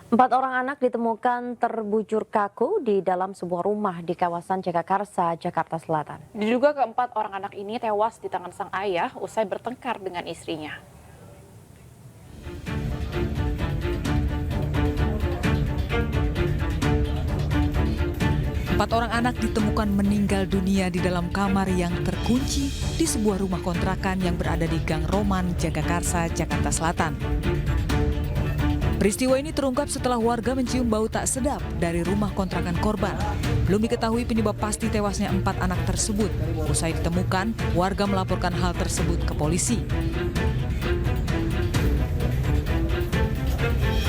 Empat orang anak ditemukan terbujur kaku di dalam sebuah rumah di kawasan Jagakarsa, Jakarta Selatan. Diduga keempat orang anak ini tewas di tangan sang ayah usai bertengkar dengan istrinya. Empat orang anak ditemukan meninggal dunia di dalam kamar yang terkunci di sebuah rumah kontrakan yang berada di Gang Roman, Jagakarsa, Jakarta Selatan. Peristiwa ini terungkap setelah warga mencium bau tak sedap dari rumah kontrakan korban. Belum diketahui penyebab pasti tewasnya empat anak tersebut. Usai ditemukan, warga melaporkan hal tersebut ke polisi.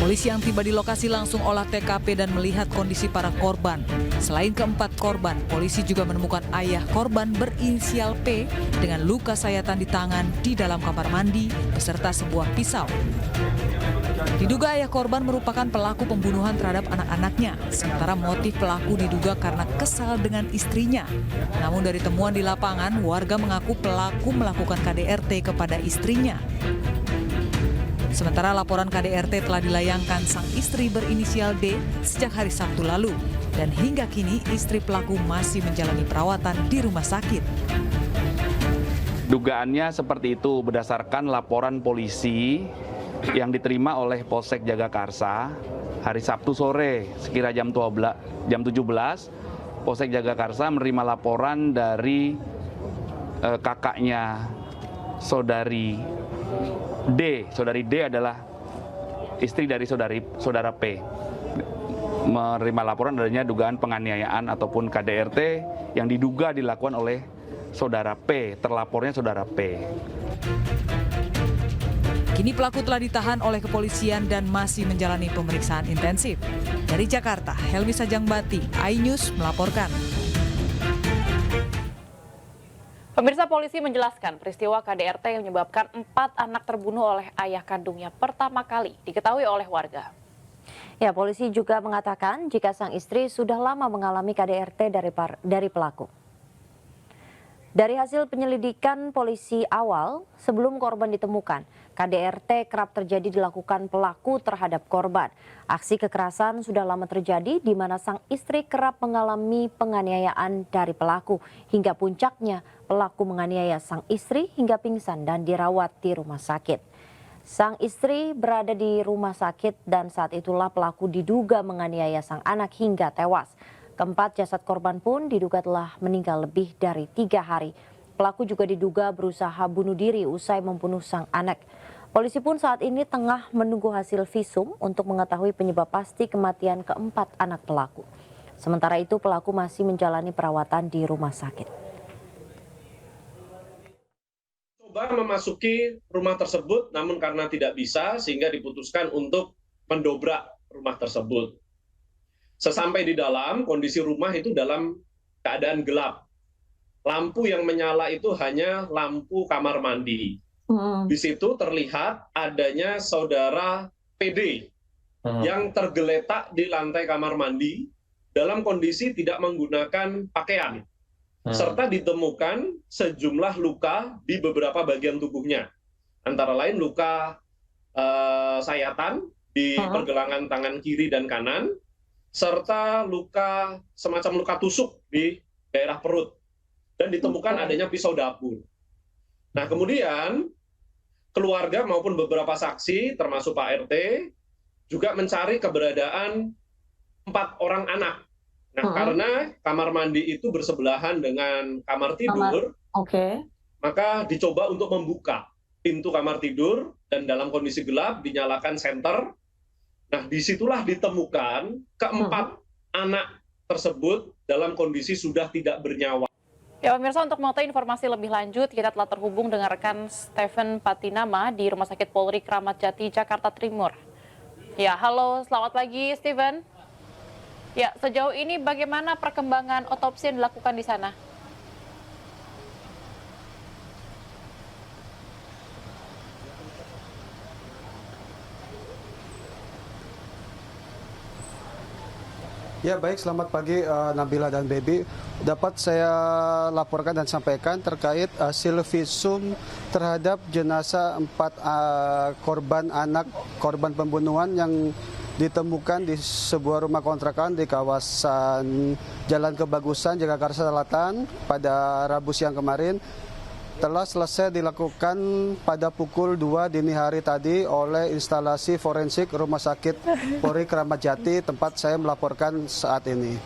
Polisi yang tiba di lokasi langsung olah TKP dan melihat kondisi para korban. Selain keempat korban, polisi juga menemukan ayah korban berinisial P dengan luka sayatan di tangan di dalam kamar mandi beserta sebuah pisau. Diduga ayah korban merupakan pelaku pembunuhan terhadap anak-anaknya, sementara motif pelaku diduga karena kesal dengan istrinya. Namun dari temuan di lapangan, warga mengaku pelaku melakukan KDRT kepada istrinya. Sementara laporan KDRT telah dilayangkan sang istri berinisial D sejak hari Sabtu lalu. Dan hingga kini istri pelaku masih menjalani perawatan di rumah sakit. Dugaannya seperti itu berdasarkan laporan polisi yang diterima oleh Polsek Jagakarsa hari Sabtu sore sekira jam 17, Polsek Jagakarsa menerima laporan dari kakaknya saudari D. Saudari D adalah istri dari saudara P. Menerima laporan adanya dugaan penganiayaan ataupun KDRT yang diduga dilakukan oleh saudara P, terlapornya saudara P. Kini pelaku telah ditahan oleh kepolisian dan masih menjalani pemeriksaan intensif. Dari Jakarta, Helmi Sajangbati, iNews melaporkan. Pemirsa, polisi menjelaskan peristiwa KDRT yang menyebabkan 4 anak terbunuh oleh ayah kandungnya pertama kali diketahui oleh warga. Ya, polisi juga mengatakan jika sang istri sudah lama mengalami KDRT dari pelaku. Dari hasil penyelidikan polisi awal, sebelum korban ditemukan, KDRT kerap terjadi dilakukan pelaku terhadap korban. Aksi kekerasan sudah lama terjadi di mana sang istri kerap mengalami penganiayaan dari pelaku. Hingga puncaknya, pelaku menganiaya sang istri hingga pingsan dan dirawat di rumah sakit. Sang istri berada di rumah sakit dan saat itulah pelaku diduga menganiaya sang anak hingga tewas. Keempat jasad korban pun diduga telah meninggal lebih dari 3 hari. Pelaku juga diduga berusaha bunuh diri usai membunuh sang anak. Polisi pun saat ini tengah menunggu hasil visum untuk mengetahui penyebab pasti kematian keempat anak pelaku. Sementara itu pelaku masih menjalani perawatan di rumah sakit. Coba memasuki rumah tersebut, namun karena tidak bisa sehingga diputuskan untuk mendobrak rumah tersebut. Sesampai di dalam, kondisi rumah itu dalam keadaan gelap. Lampu yang menyala itu hanya lampu kamar mandi. Di situ terlihat adanya saudara PD yang tergeletak di lantai kamar mandi dalam kondisi tidak menggunakan pakaian. Serta ditemukan sejumlah luka di beberapa bagian tubuhnya. Antara lain luka sayatan di pergelangan tangan kiri dan kanan, serta luka semacam luka tusuk di daerah perut. Dan ditemukan adanya pisau dapur. Nah kemudian keluarga maupun beberapa saksi termasuk Pak RT juga mencari keberadaan 4 orang anak. Nah, karena kamar mandi itu bersebelahan dengan kamar tidur, maka dicoba untuk membuka pintu kamar tidur dan dalam kondisi gelap dinyalakan senter. Nah, disitulah ditemukan keempat anak tersebut dalam kondisi sudah tidak bernyawa. Ya pemirsa, untuk mengetahui informasi lebih lanjut, kita telah terhubung dengan rekan Stephen Patinama di Rumah Sakit Polri Kramat Jati, Jakarta Timur. Ya, halo, selamat pagi Stephen. Ya, sejauh ini bagaimana perkembangan otopsi yang dilakukan di sana? Ya baik, selamat pagi Nabila dan Baby. Dapat saya laporkan dan sampaikan terkait hasil visum terhadap jenazah 4 korban anak korban pembunuhan yang ditemukan di sebuah rumah kontrakan di kawasan Jalan Kebagusan, Jagakarsa Selatan pada Rabu siang kemarin telah selesai dilakukan pada pukul 2 dini hari tadi oleh instalasi forensik Rumah Sakit Polri Kramat Jati tempat saya melaporkan saat ini.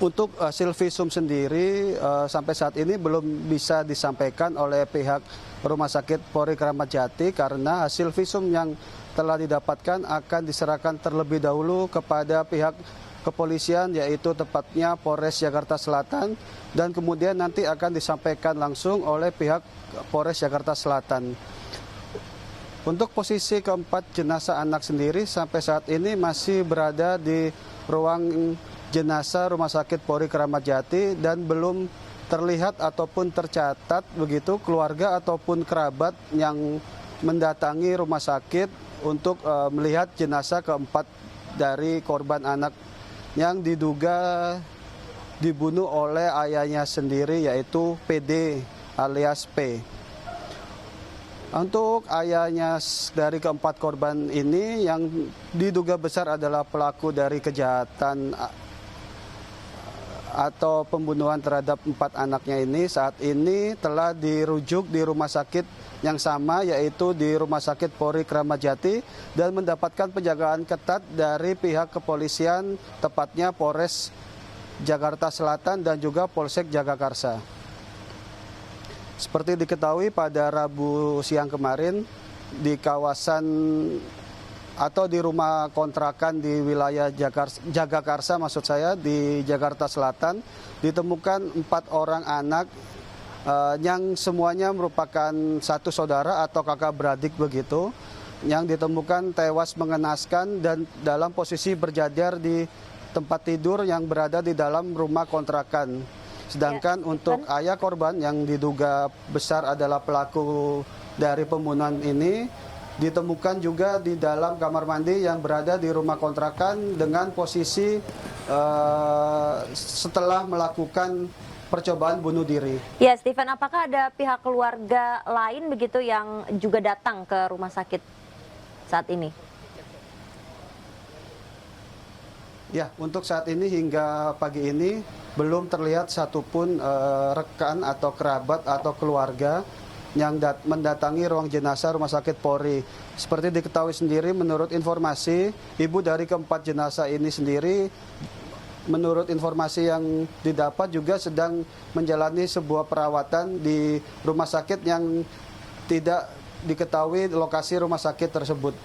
Untuk hasil visum sendiri sampai saat ini belum bisa disampaikan oleh pihak Rumah Sakit Polri Kramat Jati karena hasil visum yang telah didapatkan akan diserahkan terlebih dahulu kepada pihak kepolisian, yaitu tepatnya Polres Jakarta Selatan, dan kemudian nanti akan disampaikan langsung oleh pihak Polres Jakarta Selatan. Untuk posisi keempat jenazah anak sendiri sampai saat ini masih berada di ruang jenazah Rumah Sakit Polri Kramat Jati dan belum terlihat ataupun tercatat begitu keluarga ataupun kerabat yang mendatangi rumah sakit untuk melihat jenazah keempat dari korban anak yang diduga dibunuh oleh ayahnya sendiri, yaitu PD alias P. Untuk ayahnya dari keempat korban ini yang diduga besar adalah pelaku dari kejahatan atau pembunuhan terhadap 4 anaknya ini saat ini telah dirujuk di rumah sakit yang sama, yaitu di Rumah Sakit Polri Kramat Jati, dan mendapatkan penjagaan ketat dari pihak kepolisian, tepatnya Polres Jakarta Selatan dan juga Polsek Jagakarsa. Seperti diketahui pada Rabu siang kemarin di kawasan atau di rumah kontrakan di wilayah Jagakarsa maksud saya di Jakarta Selatan ditemukan 4 orang anak yang semuanya merupakan satu saudara atau kakak beradik begitu, yang ditemukan tewas mengenaskan dan dalam posisi berjajar di tempat tidur yang berada di dalam rumah kontrakan. Sedangkan untuk ayah korban yang diduga besar adalah pelaku dari pembunuhan ini ditemukan juga di dalam kamar mandi yang berada di rumah kontrakan dengan posisi setelah melakukan percobaan bunuh diri. Ya, Steven, apakah ada pihak keluarga lain begitu yang juga datang ke rumah sakit saat ini? Ya, untuk saat ini hingga pagi ini belum terlihat satupun rekan atau kerabat atau keluarga yang mendatangi ruang jenazah Rumah Sakit Polri. Seperti diketahui sendiri, menurut informasi, ibu dari keempat jenazah ini sendiri, menurut informasi yang didapat juga sedang menjalani sebuah perawatan di rumah sakit yang tidak diketahui lokasi rumah sakit tersebut.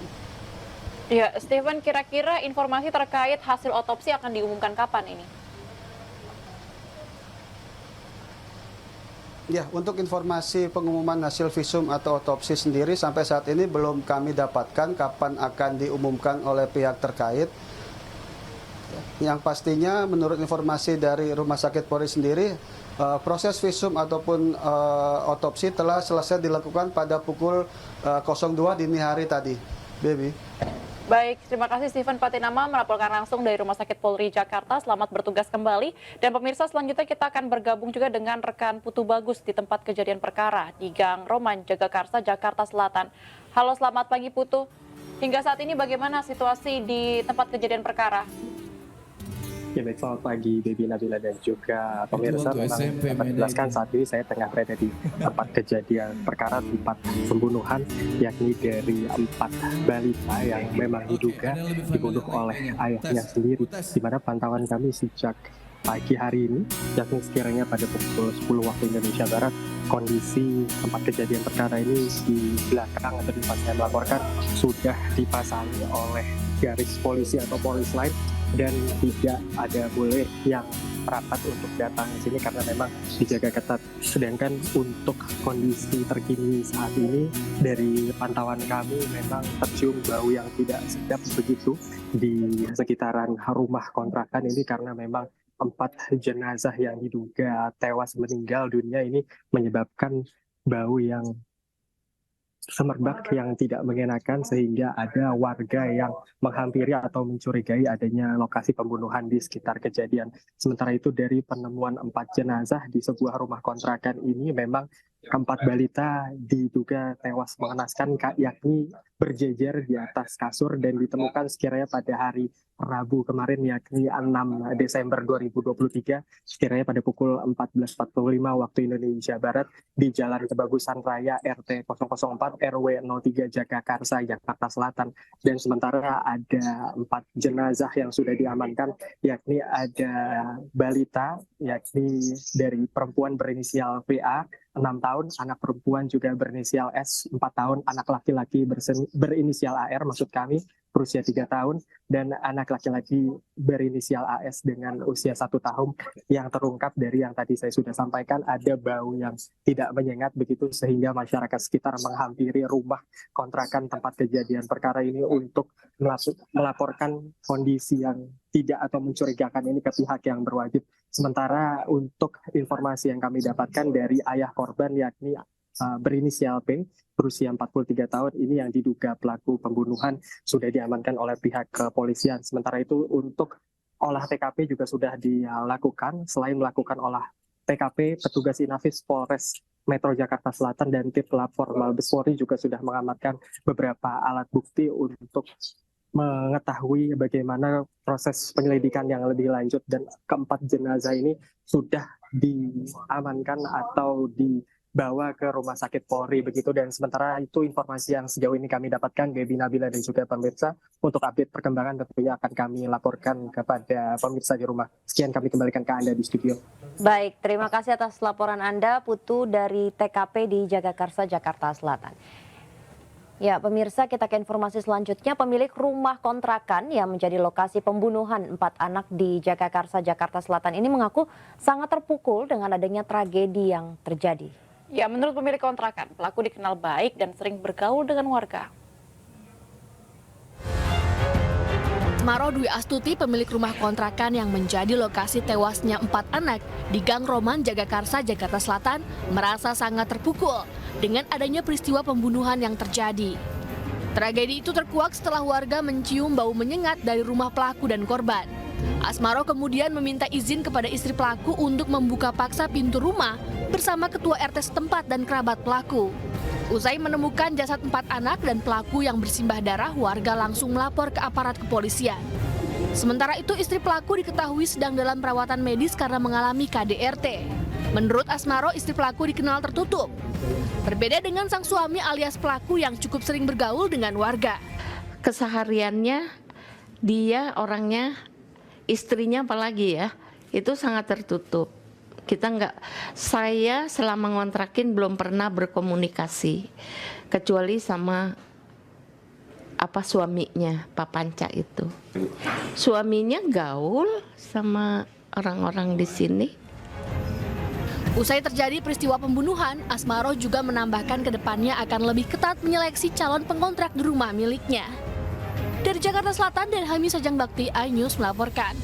Ya, Steven, kira-kira informasi terkait hasil otopsi akan diumumkan kapan ini? Ya, untuk informasi pengumuman hasil visum atau otopsi sendiri sampai saat ini belum kami dapatkan kapan akan diumumkan oleh pihak terkait. Yang pastinya menurut informasi dari Rumah Sakit Polri sendiri, proses visum ataupun otopsi telah selesai dilakukan pada pukul 02 dini hari tadi. Baby. Baik, terima kasih Steven Patinama melaporkan langsung dari Rumah Sakit Polri Jakarta. Selamat bertugas kembali. Dan pemirsa, selanjutnya kita akan bergabung juga dengan rekan Putu Bagus di tempat kejadian perkara di Gang Roman, Jagakarsa, Jakarta Selatan. Halo, selamat pagi Putu. Hingga saat ini bagaimana situasi di tempat kejadian perkara? Ya baik, selamat pagi Baby Nabila dan juga pemirsa. Memang dapat dijelaskan saat ini saya tengah berada di tempat kejadian perkara, tempat pembunuhan, yakni dari 4 balita yang memang diduga dibunuh oleh ayahnya sendiri. Di mana pantauan kami sejak pagi hari ini, yakni sekiranya pada pukul 10 waktu Indonesia Barat, kondisi tempat kejadian perkara ini di belakang atau di tempat saya melaporkan sudah dipasangi oleh garis polisi atau polis lain, dan tidak ada boleh yang rapat untuk datang ke sini karena memang dijaga ketat. Sedangkan untuk kondisi terkini saat ini dari pantauan kami memang tercium bau yang tidak sedap begitu di sekitaran rumah kontrakan ini karena memang 4 jenazah yang diduga tewas meninggal dunia ini menyebabkan bau yang semerbak yang tidak mengenakan sehingga ada warga yang menghampiri atau mencurigai adanya lokasi pembunuhan di sekitar kejadian. Sementara itu dari penemuan 4 jenazah di sebuah rumah kontrakan ini memang keempat balita diduga tewas mengenaskan, yakni berjejer di atas kasur dan ditemukan sekiranya pada hari Rabu kemarin, yakni 6 Desember 2023, sekiranya pada pukul 14.45 waktu Indonesia Barat di Jalan Kebagusan Raya RT 004 RW 03 Jagakarsa, Jakarta Selatan. Dan sementara ada 4 jenazah yang sudah diamankan, yakni ada balita, yakni dari perempuan berinisial VA 6 tahun, anak perempuan juga berinisial S 4 tahun, anak laki-laki berinisial AR maksud kami berusia 3 tahun, dan anak laki-laki berinisial AS dengan usia 1 tahun. Yang terungkap dari yang tadi saya sudah sampaikan, ada bau yang tidak menyengat begitu sehingga masyarakat sekitar menghampiri rumah kontrakan tempat kejadian perkara ini untuk melaporkan kondisi yang tidak atau mencurigakan ini ke pihak yang berwajib. Sementara untuk informasi yang kami dapatkan dari ayah korban, yakni berinisial P, berusia 43 tahun, ini yang diduga pelaku pembunuhan, sudah diamankan oleh pihak kepolisian. Sementara itu untuk olah TKP juga sudah dilakukan. Selain melakukan olah TKP, petugas Inafis Polres Metro Jakarta Selatan dan tim pelapor Mabes Polri juga sudah mengamankan beberapa alat bukti untuk mengetahui bagaimana proses penyelidikan yang lebih lanjut, dan keempat jenazah ini sudah diamankan atau dibawa ke rumah sakit Polri begitu. Dan sementara itu informasi yang sejauh ini kami dapatkan, Gaby, Nabila dan juga pemirsa. Untuk update perkembangan tentunya akan kami laporkan kepada pemirsa di rumah. Sekian, kami kembalikan ke Anda di studio. Baik, terima kasih atas laporan Anda, Putu dari TKP di Jagakarsa, Jakarta Selatan. Ya, pemirsa, kita ke informasi selanjutnya. Pemilik rumah kontrakan yang menjadi lokasi pembunuhan 4 anak di Jagakarsa, Jakarta Selatan ini mengaku sangat terpukul dengan adanya tragedi yang terjadi. Ya, menurut pemilik kontrakan, pelaku dikenal baik dan sering bergaul dengan warga. Asmaro Dwi Astuti, pemilik rumah kontrakan yang menjadi lokasi tewasnya 4 anak di Gang Roman, Jagakarsa, Jakarta Selatan, merasa sangat terpukul dengan adanya peristiwa pembunuhan yang terjadi. Tragedi itu terkuak setelah warga mencium bau menyengat dari rumah pelaku dan korban. Asmaro kemudian meminta izin kepada istri pelaku untuk membuka paksa pintu rumah bersama ketua RT setempat dan kerabat pelaku. Usai menemukan jasad 4 anak dan pelaku yang bersimbah darah, warga langsung melapor ke aparat kepolisian. Sementara itu, istri pelaku diketahui sedang dalam perawatan medis karena mengalami KDRT. Menurut Asmaro, istri pelaku dikenal tertutup. Berbeda dengan sang suami alias pelaku yang cukup sering bergaul dengan warga. Kesehariannya dia orangnya, istrinya apalagi ya, itu sangat tertutup. Saya selama ngontrakin belum pernah berkomunikasi kecuali sama suaminya, Pak Panca itu. Suaminya gaul sama orang-orang di sini. Usai terjadi peristiwa pembunuhan, Asmaro juga menambahkan ke depannya akan lebih ketat menyeleksi calon pengontrak di rumah miliknya. Dari Jakarta Selatan, dan Hami Sajang Bakti, iNews melaporkan.